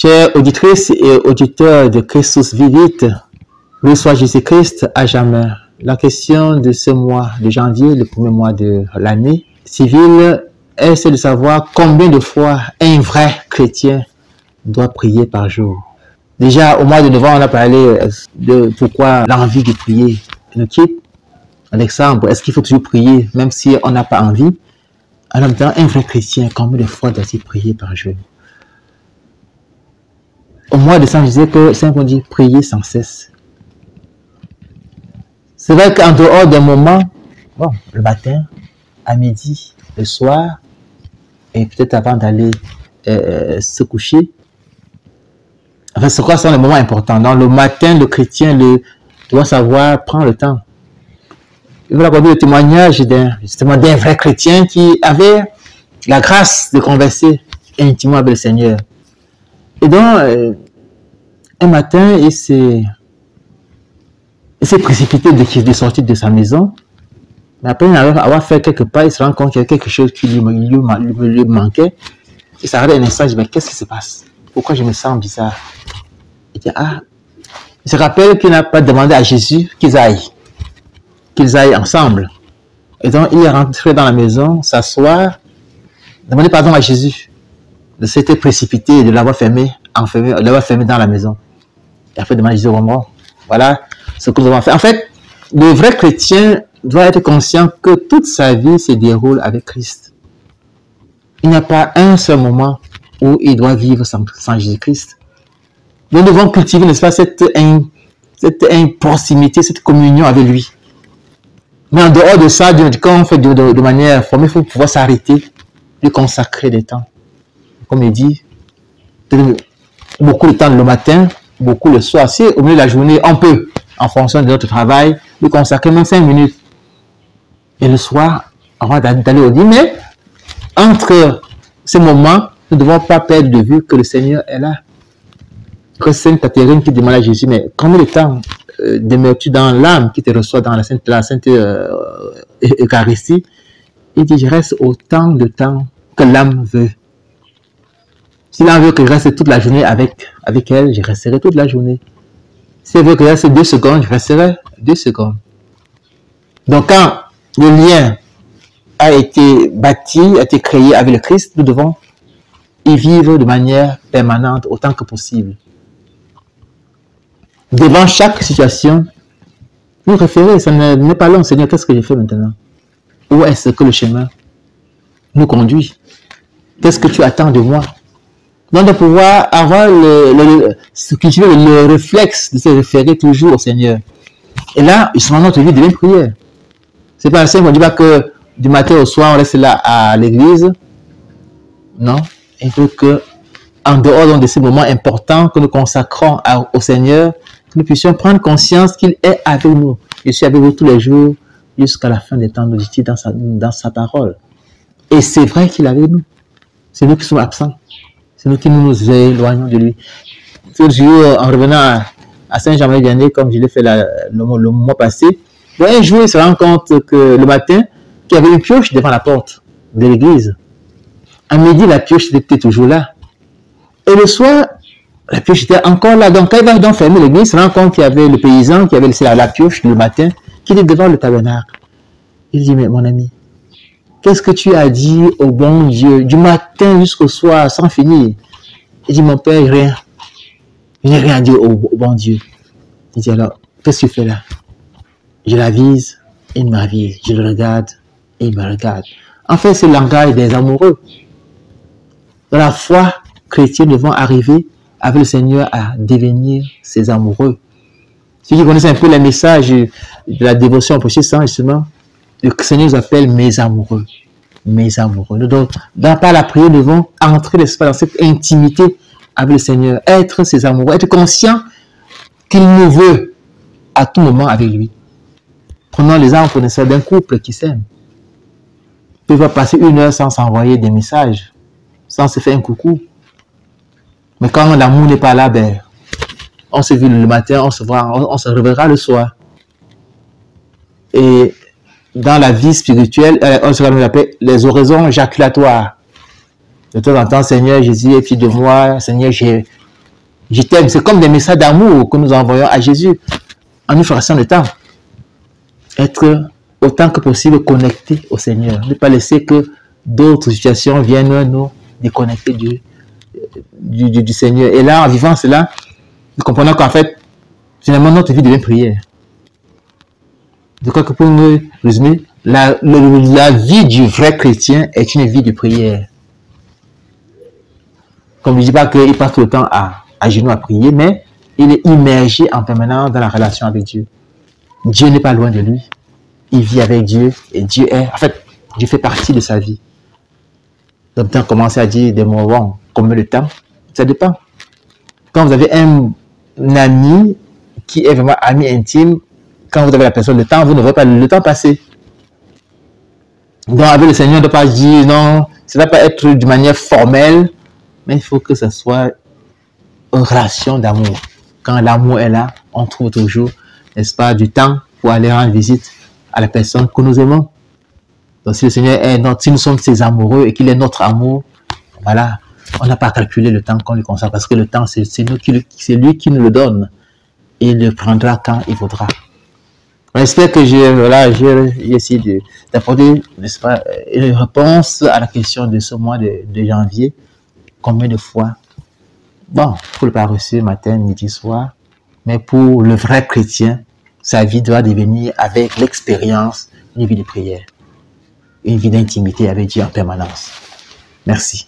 Chères auditrices et auditeurs de Christus Vivit, loué soit Jésus-Christ à jamais. La question de ce mois de janvier, le premier mois de l'année civile, est celle de savoir combien de fois un vrai chrétien doit prier par jour. Déjà, au mois de novembre, on a parlé de pourquoi l'envie de prier nous quitte. Un exemple, est-ce qu'il faut toujours prier même si on n'a pas envie? En même temps, un vrai chrétien, combien de fois doit-il prier par jour? Au mois de décembre, je disais que c'est qu'on dit prier sans cesse. C'est vrai qu'en dehors des moments, bon, le matin, à midi, le soir, et peut-être avant d'aller se coucher, enfin, c'est quoi sont les moments importants? Dans le matin, le chrétien doit savoir prendre le temps. Il vous raconter le témoignage d'un vrai chrétien qui avait la grâce de converser intimement avec le Seigneur. Et donc, un matin, il s'est précipité de sortir de sa maison. Mais après avoir fait quelques pas, il se rend compte qu'il y a quelque chose qui lui manquait. Il s'arrête un instant, il dit, mais qu'est-ce qui se passe? Pourquoi je me sens bizarre? Il dit, il se rappelle qu'il n'a pas demandé à Jésus qu'ils aillent ensemble. Et donc, il est rentré dans la maison, s'asseoir, demander pardon à Jésus de s'être précipité et de l'avoir fermé dans la maison. Et après, demander à Jésus, voilà ce que nous avons fait. En fait, le vrai chrétien doit être conscient que toute sa vie se déroule avec Christ. Il n'y a pas un seul moment où il doit vivre sans Jésus-Christ. Nous devons cultiver, n'est-ce pas, cette proximité, cette communion avec lui. Mais en dehors de ça, quand on fait de manière formelle, il faut pouvoir s'arrêter, lui consacrer des temps. Comme il dit, beaucoup de temps le matin, beaucoup le soir. Si au milieu de la journée, on peut, en fonction de notre travail, lui consacrer même 5 minutes. Et le soir, avant d'aller au lit, mais entre ces moments, nous ne devons pas perdre de vue que le Seigneur est là. Que Sainte Catherine qui demande à Jésus, mais combien de temps demeures-tu dans l'âme qui te reçoit dans la Sainte Eucharistie? Il dit, je reste autant de temps que l'âme veut. Si l'âme veut que je reste toute la journée avec elle, je resterai toute la journée. Si elle veut que je reste 2 secondes, je resterai 2 secondes. Donc quand le lien a été bâti, a été créé avec le Christ, nous devons y vivre de manière permanente autant que possible. Devant chaque situation, nous référer, ça n'est pas long, Seigneur, qu'est-ce que j'ai fait maintenant? Où est-ce que le chemin nous conduit? Qu'est-ce que tu attends de moi? Donc de pouvoir avoir le réflexe de se référer toujours au Seigneur. Et là, justement, notre vie devient prière. C'est pas simple, on ne dit pas que du matin au soir, on reste là à l'église. Non, il faut que, en dehors de ces moments importants que nous consacrons au Seigneur, que nous puissions prendre conscience qu'il est avec nous. Je suis avec vous tous les jours jusqu'à la fin des temps, nous dit-il dans sa parole. Et c'est vrai qu'il est avec nous. C'est nous qui sommes absents. C'est nous qui nous éloignons de lui. Toujours en revenant à Saint-Germain dernier, comme je l'ai fait le mois passé, un jour il se rend compte que le matin, qu'il y avait une pioche devant la porte de l'église. À midi, la pioche était toujours là. Et le soir, la pioche était encore là. Donc quand il va donc fermer l'église, il se rend compte qu'il y avait le paysan qui avait laissé la pioche le matin, qui était devant le tabernacle. Il dit, mais mon ami, qu'est-ce que tu as dit au bon Dieu du matin jusqu'au soir sans finir? Il dit, mon père, rien. Je n'ai rien dit au bon Dieu. Il dit, alors, qu'est-ce que tu fais là? Je l'avise, il m'avise. Je le regarde, il me regarde. En fait, c'est le langage des amoureux. Dans la foi chrétienne, nous devons arriver avec le Seigneur à devenir ses amoureux. Ceux qui connaissent un peu les messages de la dévotion au péché saint, justement, le Seigneur nous appelle mes amoureux. Mes amoureux. Nous devons, par la prière, nous devons entrer dans cette intimité avec le Seigneur, être ses amoureux, être conscient qu'il nous veut à tout moment avec lui. Prenons l'exemple d'un couple qui s'aime. Ils peuvent passer 1 heure sans s'envoyer des messages, sans se faire un coucou. Mais quand l'amour n'est pas là, ben, on se vit le matin, on se reverra le soir. Et dans la vie spirituelle, on se appelle les oraisons éjaculatoires. De temps en temps, Seigneur Jésus, et puis de moi, Seigneur, je t'aime. C'est comme des messages d'amour que nous envoyons à Jésus en une fraction de temps. Être autant que possible connecté au Seigneur. Ne pas laisser que d'autres situations viennent nous déconnecter du Seigneur. Et là, en vivant cela, nous comprenons qu'en fait, finalement, notre vie devient prière. Je crois que pour nous résumer, la vie du vrai chrétien est une vie de prière. Comme je ne dis pas qu'il passe tout le temps à genoux à prier, mais il est immergé en permanence dans la relation avec Dieu. Dieu n'est pas loin de lui. Il vit avec Dieu et Dieu fait partie de sa vie. Donc, quand on commence à dire des mots, bon, combien de temps? Ça dépend. Quand vous avez un ami qui est vraiment ami intime, quand vous avez la personne, le temps, vous ne voyez pas le temps passer. Donc, avec le Seigneur, on ne doit pas dire non, ça ne va pas être de manière formelle, mais il faut que ce soit une relation d'amour. Quand l'amour est là, on trouve toujours, n'est-ce pas, du temps pour aller rendre visite à la personne que nous aimons. Donc, si le Seigneur est notre, si nous sommes ses amoureux et qu'il est notre amour, voilà, on n'a pas à calculer le temps qu'on lui consacre parce que le temps, c'est lui qui nous le donne et il le prendra quand il voudra. J'espère que j'ai essayé d'apporter, n'est-ce pas, une réponse à la question de ce mois de janvier. Combien de fois? Bon, pour le pas reçu matin, midi, soir, mais pour le vrai chrétien, sa vie doit devenir avec l'expérience une vie de prière, une vie d'intimité avec Dieu en permanence. Merci.